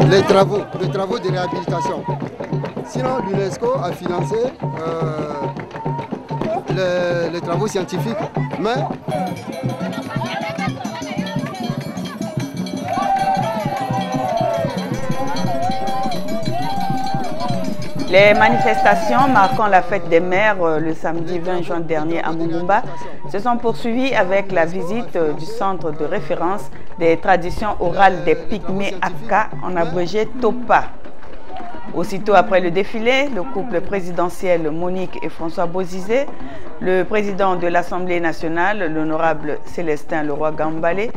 Les travaux de réhabilitation. Sinon, l'UNESCO a financé les travaux scientifiques, mais les manifestations marquant la fête des mères le samedi 20 juin dernier à Mungumba se sont poursuivies avec la visite du centre de référence des traditions orales des Pygmées Aka, en abrégé TOPA. Aussitôt après le défilé, le couple présidentiel Monique et François Bozizé, le président de l'Assemblée nationale, l'honorable Célestin Leroy-Gambale,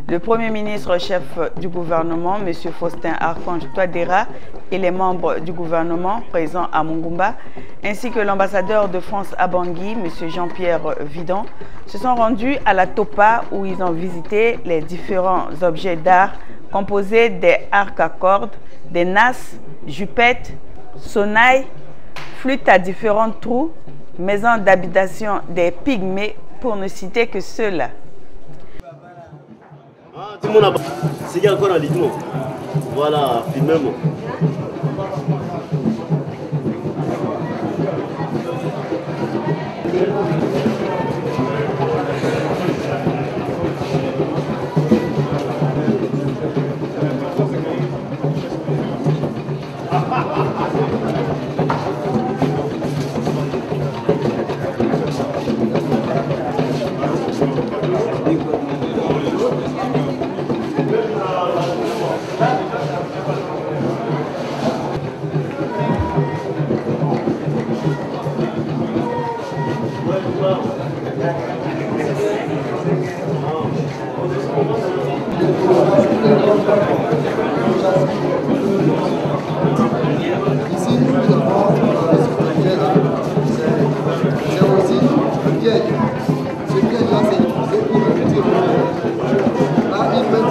le Premier ministre chef du gouvernement, M. Faustin Archange Touadéra, et les membres du gouvernement présents à Mungumba, ainsi que l'ambassadeur de France à Bangui, M. Jean-Pierre Vidon, se sont rendus à la Topa où ils ont visité les différents objets d'art composés des arcs à cordes, des nasses, jupettes, sonnailles, flûtes à différents trous, maisons d'habitation des pygmées, pour ne citer que ceux-là. Voilà, filmez-moi. ici nous avons ce pied-là, c'est aussi un piège. Ce piège-là, c'est utilisé pour éviter là, ils mettent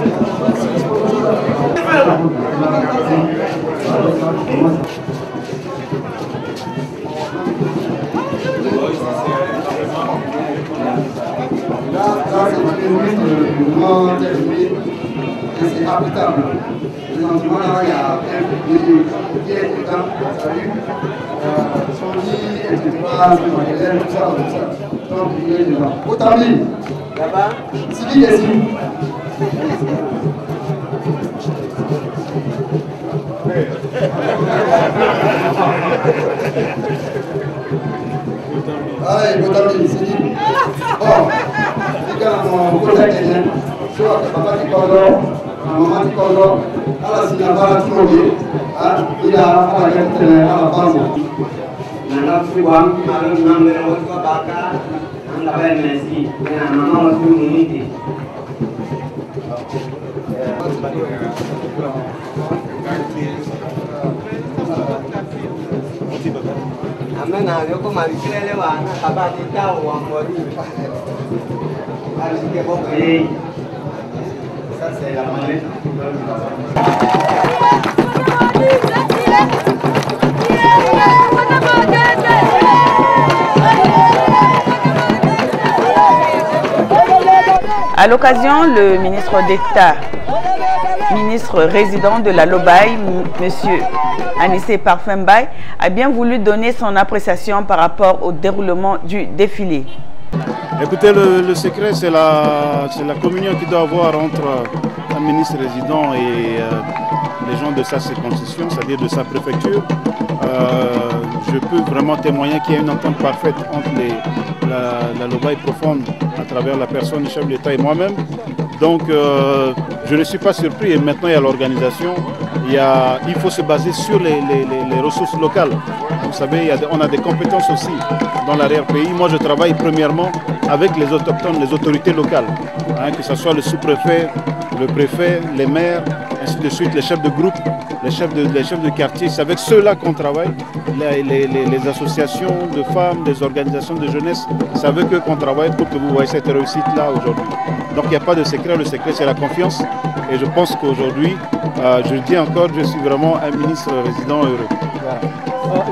là, c'est le mouvement terminé et c'est habitable. Présentement, là, il y a des pieds dedans, salut, son lit, etc., tout ça. Donc, il est dedans. Otami, là-bas, Sidi est ici. Allez, Otami, Sidi. Bon, les gars, mon collègue est là. Soit papa qui parle, maman qui parle, à la cinéma, qui mobile, il a à la base. Nana Fuam, Marie Namero, Baka, and la belle Messi, and Maman Community. Amen, I look at my Clevan, about the town one more. I think about the À l'occasion, le ministre d'État, ministre résident de la Lobaye, M. Anissé Parfembaye, a bien voulu donner son appréciation par rapport au déroulement du défilé. Écoutez, le secret, c'est la communion qu'il doit avoir entre un ministre résident et les gens de sa circonscription, c'est-à-dire de sa préfecture. Je peux vraiment témoigner qu'il y a une entente parfaite entre la Lobaye profonde à travers la personne du chef de l'État et moi-même. Donc je ne suis pas surpris, et maintenant il y a l'organisation. Il faut se baser sur les ressources locales. Vous savez, on a des compétences aussi dans l'arrière-pays. Moi je travaille premièrement avec les autochtones, les autorités locales, que ce soit le sous-préfet, le préfet, les maires, ainsi de suite, les chefs de groupe, les chefs de quartier. C'est avec ceux-là qu'on travaille, les associations de femmes, les organisations de jeunesse, c'est avec eux qu'on travaille pour que vous voyez cette réussite-là aujourd'hui. Donc il n'y a pas de secret, le secret c'est la confiance. Et je pense qu'aujourd'hui, je le dis encore, je suis vraiment un ministre résident heureux. Voilà.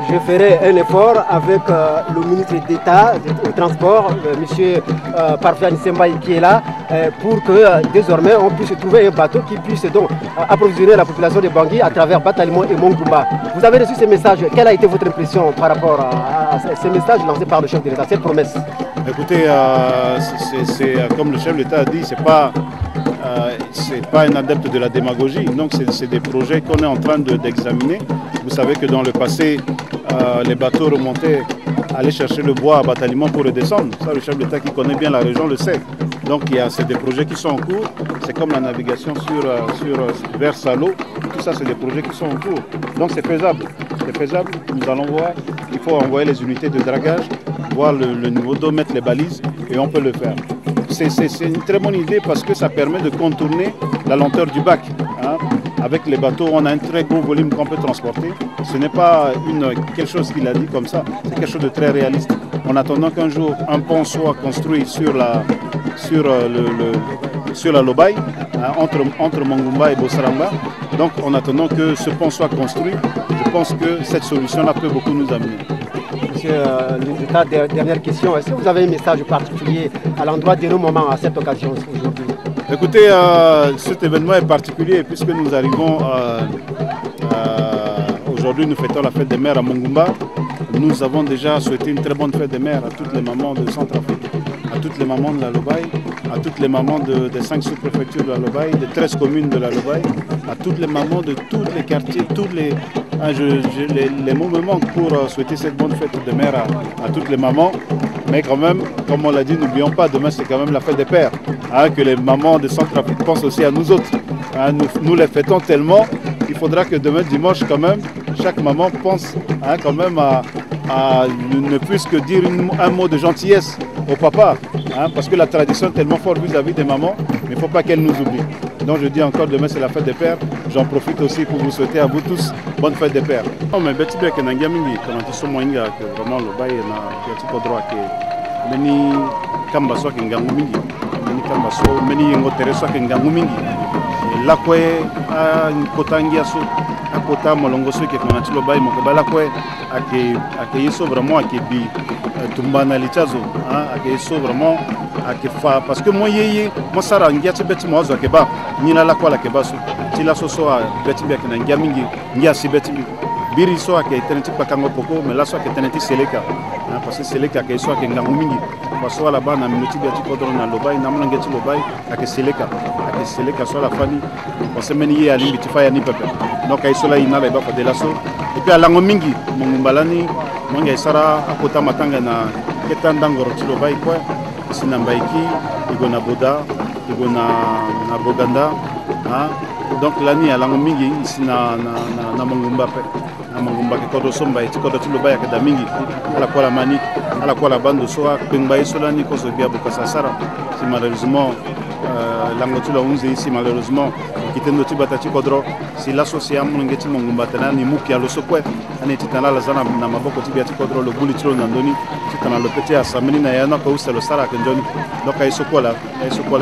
Je ferai un effort avec le ministre d'État au transport, M. Parfiani Sembaï qui est là, pour que désormais on puisse trouver un bateau qui puisse donc approvisionner la population de Bangui à travers Batalimon et Mongumba. Vous avez reçu ces messages, quelle a été votre impression par rapport à ces messages lancés par le chef de l'État, cette promesse? Écoutez, comme le chef de l'État a dit, c'est pas un adepte de la démagogie, donc c'est des projets qu'on est en train d'examiner. Vous savez que dans le passé, les bateaux remontaient, allaient chercher le bois à Batalimon pour redescendre. Ça, le chef de l'État qui connaît bien la région le sait. Donc c'est des projets qui sont en cours. C'est comme la navigation vers Salo. Tout ça, c'est des projets qui sont en cours. Donc c'est faisable. C'est faisable. Nous allons voir. Il faut envoyer les unités de dragage, voir le niveau d'eau, mettre les balises et on peut le faire. C'est une très bonne idée parce que ça permet de contourner la lenteur du bac. Hein. Avec les bateaux, on a un très gros volume qu'on peut transporter. Ce n'est pas quelque chose qu'il a dit comme ça, c'est quelque chose de très réaliste. En attendant qu'un jour un pont soit construit sur la Lobaye, hein, entre Mongumba et Bossaramba. Donc en attendant que ce pont soit construit, je pense que cette solution-là peut beaucoup nous amener. Monsieur l'État, dernière question. Est-ce que vous avez un message particulier à l'endroit de nos moments à cette occasion aujourd'hui? Écoutez, cet événement est particulier puisque nous arrivons aujourd'hui, nous fêtons la fête des mères à Mongumba. Nous avons déjà souhaité une très bonne fête des mères à toutes les mamans de Centrafrique, à toutes les mamans de la Lobaye, à toutes les mamans des 5 sous-préfectures de la Lobaye, des 13 communes de la Lobaye, à toutes les mamans de tous les quartiers, les mots me manquent pour souhaiter cette bonne fête des mères à toutes les mamans. Mais quand même, comme on l'a dit, n'oublions pas, demain c'est quand même la fête des pères. Hein, que les mamans de Centrafrique pensent aussi à nous autres. Hein, nous les fêtons tellement, il faudra que demain dimanche quand même, chaque maman pense quand même à ne plus que dire un mot de gentillesse au papa. Hein, parce que la tradition est tellement forte vis-à-vis des mamans, mais il ne faut pas qu'elles nous oublient. Donc je dis encore, demain c'est la fête des pères. J'en profite aussi pour vous souhaiter à vous tous bonne fête des pères. Non mais beti bien que nangia mingi quand tu sommes moinga que vraiment le bail na beti ko droit que meni kamba so que ngangu mingi meni kamba so meni ngo tereso que ngangu mingi la kwe a kotangia so a kota molongo so que quand tu le bail mo que bala kwe ake yeso vraiment ake bi tumbana lichazo ake yeso vraiment ake fa parce que moi yeye moi sara ngia beti mo zo ke ba ni la kwa la ke ba so ti la so so a beti bien que nangia mingi ngia si beti biri so ake teneti pakango poko mais la so ake teneti seleka parce que seleka ke so ake ngangu mingi parce que là bas na minuti beti ko don na Lobaye na mona ngeti Lobaye ake seleka so la fani parce que meni ye ali biti fa ya ni pepe donc ay so la ina la ba fa de la so et puis alango mingi mongumbalani monga isara akota matanga na ketanda ngoro ti Lobaye quoi sina mbaiki igona boda igona na boganda donc lani alango mingi sina na mongumba pe na mongumba ke kodo somba ti kodo ti Lobaye ka da mingi ala kwa la mani ala kwa la bando so pengba isolani ko so bia bokasa sara si malheureusement lango tu la unze ici malheureusement kitendo ti batati kodro si l'associé mon ngeti mongumba tana ni muki alo sokwe ani titana la zana na maboko ti biati kodro lo buli tro ndoni titana lo petit asamini na yana ko uselo sara ke ndoni donc ay sokola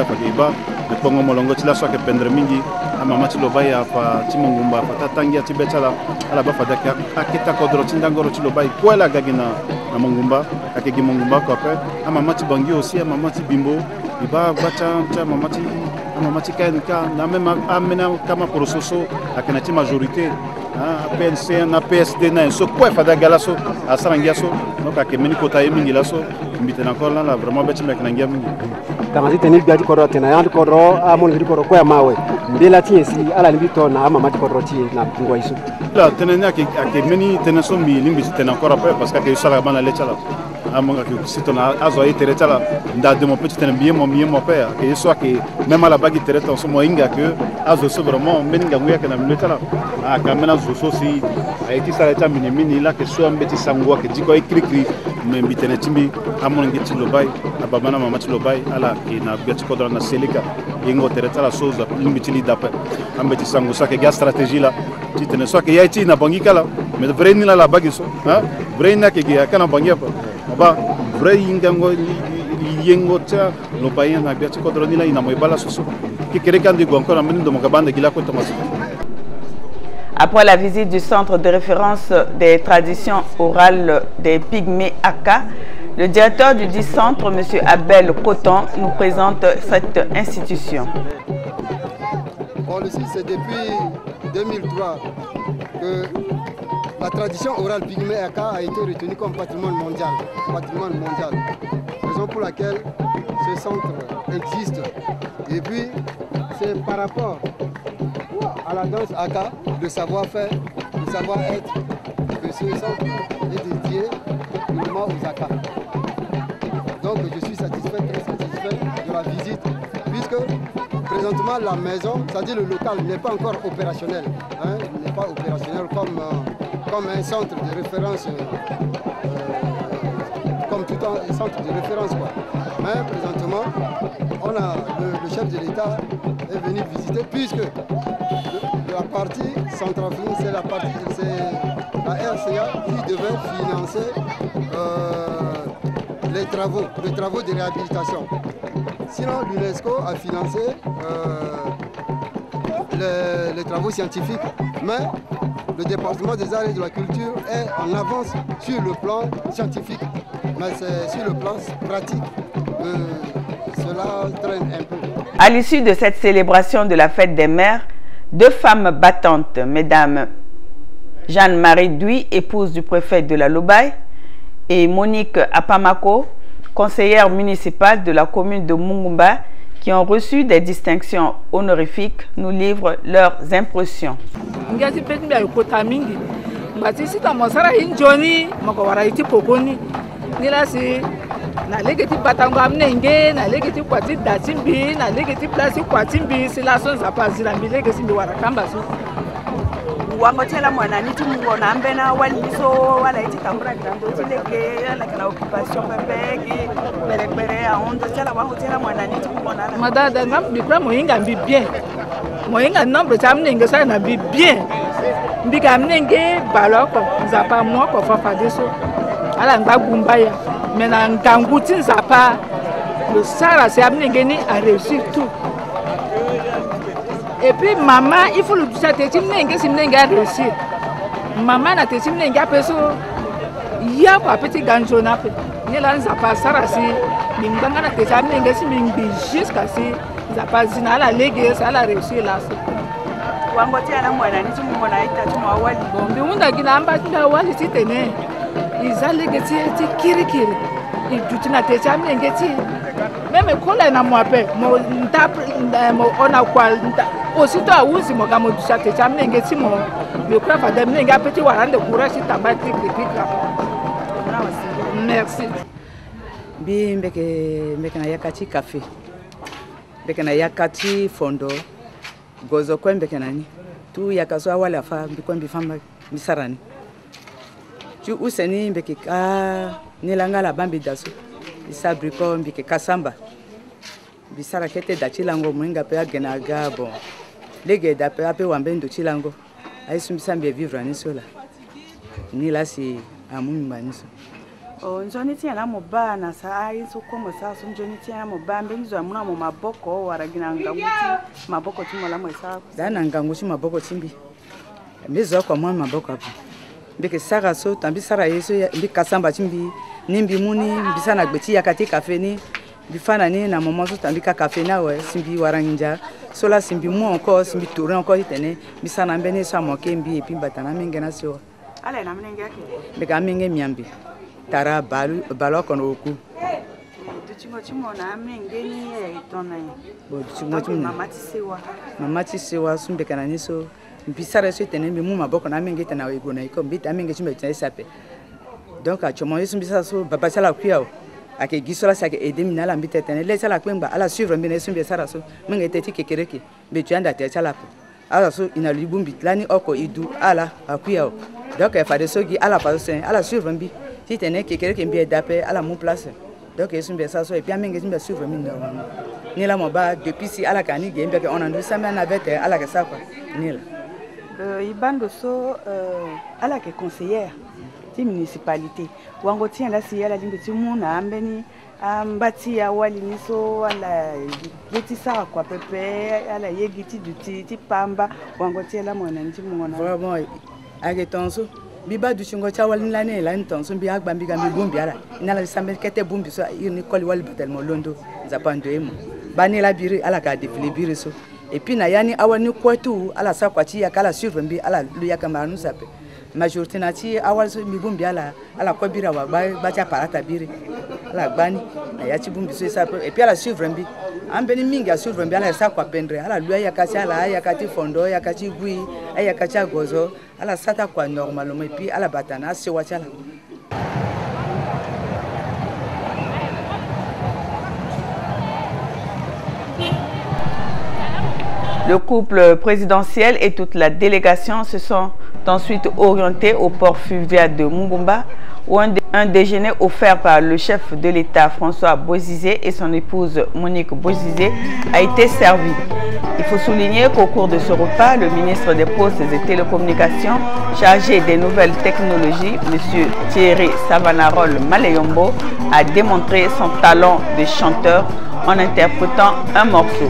pa keba de pongo molongo ti la so ke pendre mingi mama ti Lobaye pa ti mongumba pa tatangia ti betala ala ba fa daka akita kodro ti ndangoro ti Lobaye ko la gagina na mongumba akegi mongumba ko pe mama ti Bangui aussi mama ti Bimbo iba bacha mama ti kanka na même amena kama prososo akana ti majorité PNC na PSD na so quoi fada galaso asarangia so donc akemeni kota yemingi laso mbitena encore là vraiment beti mek na ngia mingi kama ziteni biati koro tena yandi koro amon ngiri koro kwa mawe mbela tiesi ala nibito na mama ti koro ti na ngwa isu la tenenya akemeni tenaso mi limbi tena encore après parce que ke sala bana lechala amonga que si ton azo ay tereta la nda de mon petit bien mon père que soit que même à la bague tereta en ce moinga que azo so vraiment meninga nguya que na minute là quand maintenant zo si a été ça eta mini là que soit mbeti sangwa que diko écrit mais mbitene timbi amonga ti Lobaye abamana mama ti Lobaye ala que na biati ko na seleka yengo tereta la chose limitili d'après ambeti sango ça que stratégie là tu te ne soit que y a été na bangi kala mais vrai ni la bagi so hein vrai na que ya kana bangi ba vrai ingango yengo ta no bayen na biati ko droni la ina mo bala so qui kere kandi go encore ameni do mokabanda gila ko tomasi. Après la visite du centre de référence des traditions orales des Pygmées Aka, le directeur du dit centre, M. Abel Coton, nous présente cette institution. Bon, le site, c'est depuis 2003 que la tradition orale Pygmée Aka a été retenue comme patrimoine mondial. Raison pour laquelle ce centre existe. Et puis, c'est par rapport à la danse Aka, le savoir-faire, le savoir-être, que ce centre est dédié uniquement aux Aka. Donc je suis satisfait, très satisfait de la visite, puisque présentement la maison, c'est-à-dire le local, n'est pas encore opérationnel. Hein, il n'est pas opérationnel comme un centre de référence, comme tout un centre de référence, quoi. Mais présentement, le chef de l'État est venu visiter, puisque la partie centrafricaine, c'est la RCA qui devait financer les travaux de réhabilitation. Sinon, l'UNESCO a financé les travaux scientifiques, mais le département des arts et de la culture est en avance sur le plan scientifique, mais c'est sur le plan pratique que cela traîne un peu. À l'issue de cette célébration de la fête des mères, deux femmes battantes, mesdames Jeanne-Marie Dui, épouse du préfet de la Lobaye, et Monique Apamako, conseillère municipale de la commune de Mungumba, qui ont reçu des distinctions honorifiques, nous livrent leurs impressions. Na legeti batango amnenge na legeti kwati datimbi na legeti place kwatimbi sila son zapazira mbile simbi warakamba so wangotela mwana niti mungona ambena waliso wala iti kambra grando tileke ala kana occupation pepeki berekbere aondo tela wangotela mwana niti mungona madada ngam bikra moyinga mbi bien moyinga nombre tamnenge sa na bi bien mbika amnenge baloko zapa moko fafa deso ala ngba gumbaya. Maintenant, Gangoutin Zapa, le Sarah s'est amené à réussir tout. Et puis, maman, il faut le dire, c'est à réussir. Maman n'a pas réussi. Il y a un petit ganjona. Il y a un Zapa, Sarah, il y a un petit jusqu'à ce que Zapa Zina la légué, ça a réussi là. Wangote ala mwana ni tumona ita tumawali bombe unda ginamba tawali sitene izale geti kirikiri idutina techa mengeti même kola na mwape mo ona kwa aussitôt awuzi mo gamo dusa techa mengeti mo le croix fa dem nenga petit warande courage tabati kripika. Merci bi mbeke na yakati café mbeke na yakati fondo gozo kwa mbeke nani tu yakazwa wala fa mbikwa mbifamba misarani tu useni mbeke ka nilanga la bambi daso isabriko mbeke kasamba bisara kete dachilango mwinga pe agena gabo lege da pe ape wambendo chilango aisumbisa mbe vivre anisola ni la si amumi maniso o njoni tiana mo bana sa aiso komo sa so njoni tiana mo bambe nzo amuna mo maboko waragina ngamuti maboko timola mo sa dana ngangushi maboko timbi mizo kwa mwa maboko hapo mbeke sara so tambi sara yeso mbi kasamba timbi nimbi muni bisana gbeti yakati cafe ni bifana ni na maman so tambi ka cafe na we simbi waranginja sola simbi mo encore simbi tourner encore itene bisana mbene so amoke mbi epi batana mengena so ale na mnenge yake mbeke amenge miambi tara balo kono oku chimo na mengeni etona bo chimo mama tisewa sumbe kana niso mbisara so itene mbi mu maboko na mengete na ego na iko mbita menge chimo itene sape donc a chomo yesu mbisa so baba sala kuya ake gisola sake edemi na la mbita tene le sala kwemba ala suivre mbine sumbe sara so mengete tikekereke mbe tuanda te sala ko ala so ina libumbi lani oko idu ala akuya donc e fa de sogi ala pa so ala suivre mbi si tenais quelqu'un qui est bien d'appel à la mon place Donc, je suis ça, et puis je suis suivre ni la moba depuis si à la cani on a dû s'amener avec à la ça quoi ni là. Ibando so à la conseillère de municipalité. Wango tient la si la limite mon ambeni ambati ya wali niso ala yeti ça quoi pepe ala yegiti du ti pamba wango tient la mona nti mona. Vraiment agetonso biba du chingo cha wali lane la ntonso bi agba bi gambi bumbi ala inala sambe kete bumbi so ni koli wali batel molondo zapando emo bani la biri ala ka défilé biri so et puis na yani awani kwetu ala sa kwachi ya kala suivre mbi ala lu ya kama nu sape majorité na ti awal so mi bumbi ala ko bira wa ba cha parata biri ala gbani na ya ti bumbi so sape et puis ala suivre mbi ambeni mingi a suivre mbi ala sa kwa pendre ala lu ya ka ala ya ka ti fondo ya ka ti gui ya ka cha gozo ala sata kwa normalement et puis ala batana se wacha la. Le couple présidentiel et toute la délégation se sont ensuite orientés au port fluvial de Mungumba où un déjeuner offert par le chef de l'État François Bozizé et son épouse Monique Bozizé a été servi. Il faut souligner qu'au cours de ce repas, le ministre des Postes et Télécommunications chargé des nouvelles technologies, M. Thierry Savanarol Maleyombo, a démontré son talent de chanteur en interprétant un morceau.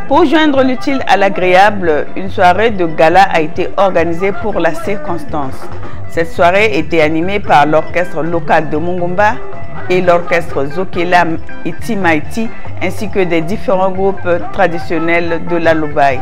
Pour joindre l'utile à l'agréable, une soirée de gala a été organisée pour la circonstance. Cette soirée était animée par l'orchestre local de Mungumba et l'orchestre Zokela Itimaiti ainsi que des différents groupes traditionnels de la Lobaye.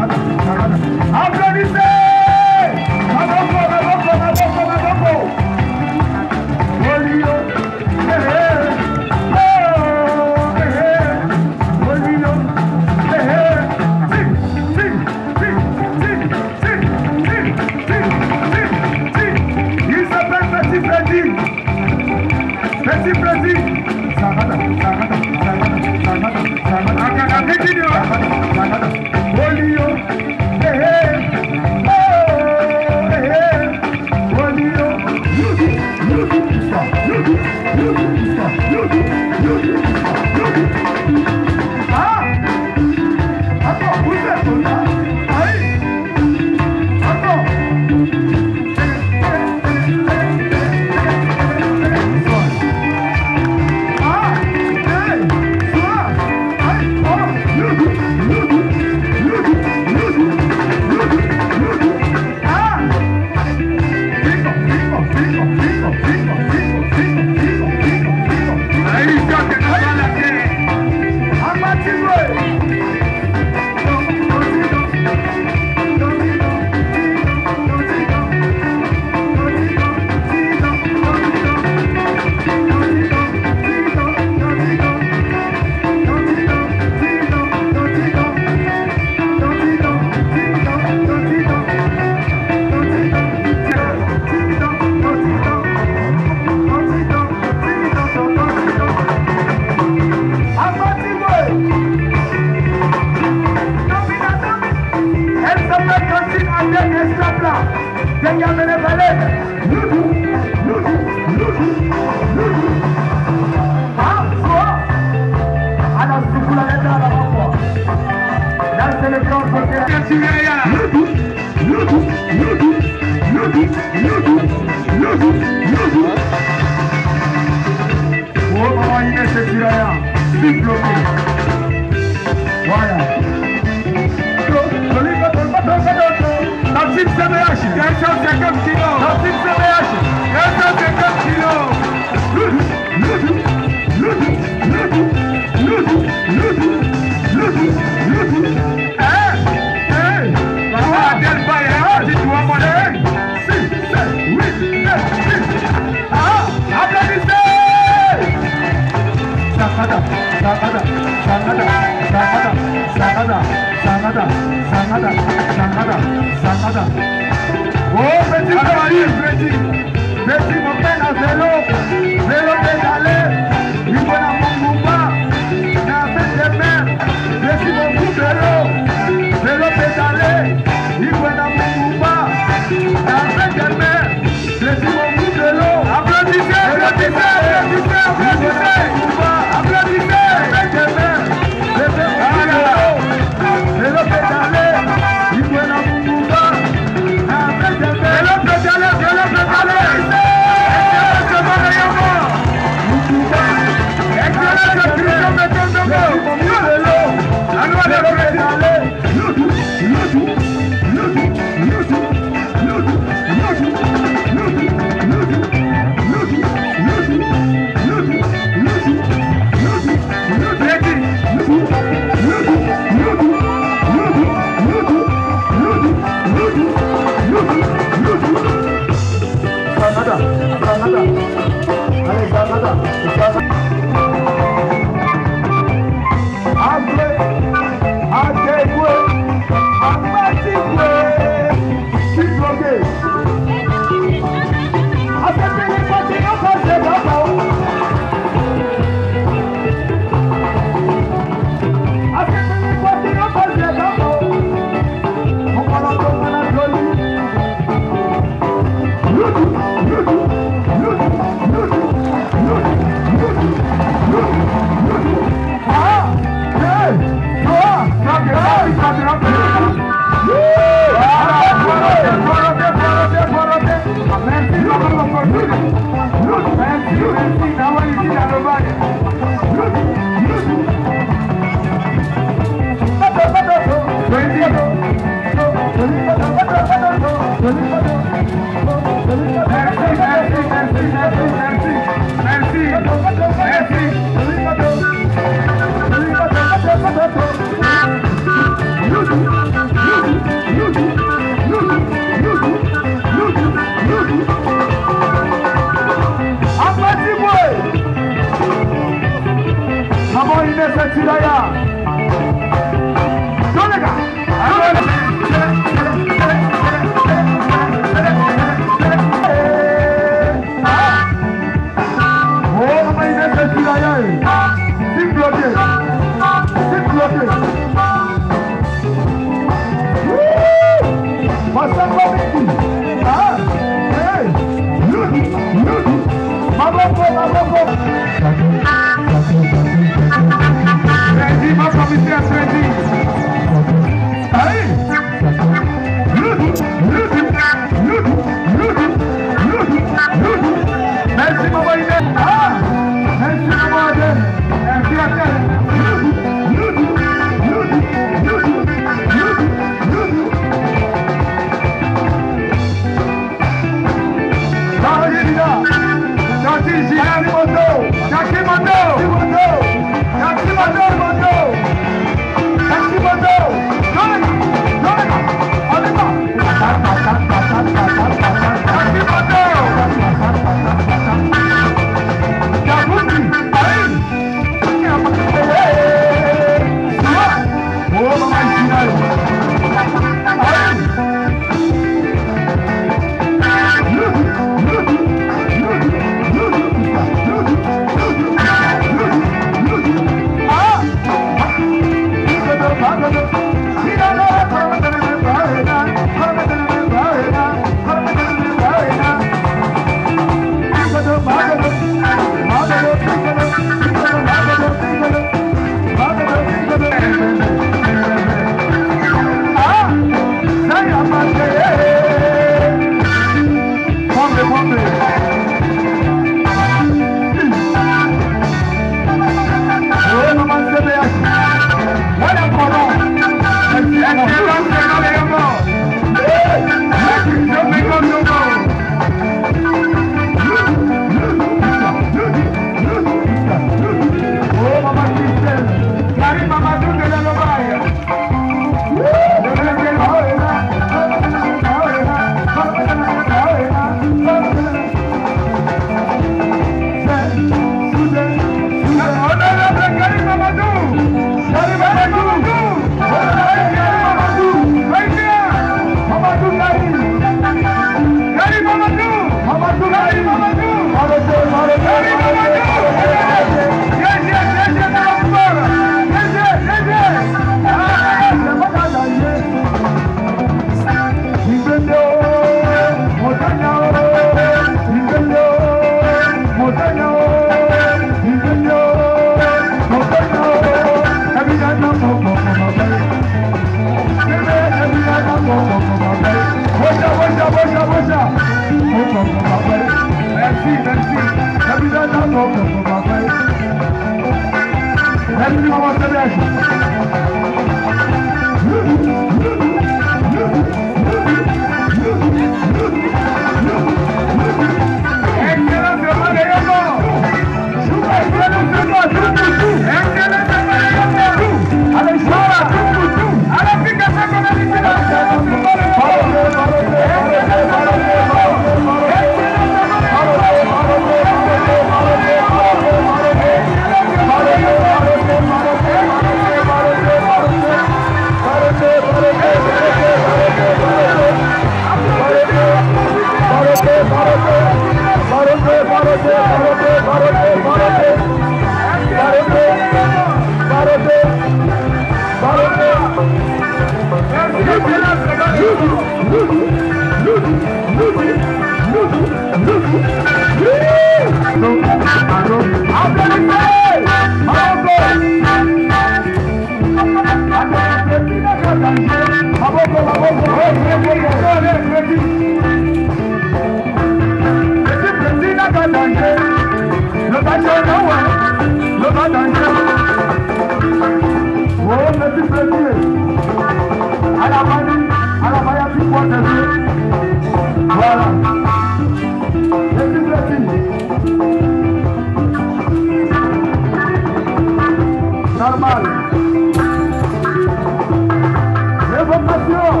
Évocation,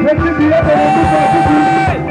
l'équipe de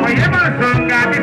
Oye,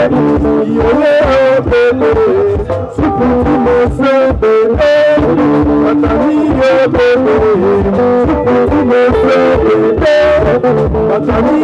Thank you. Batani,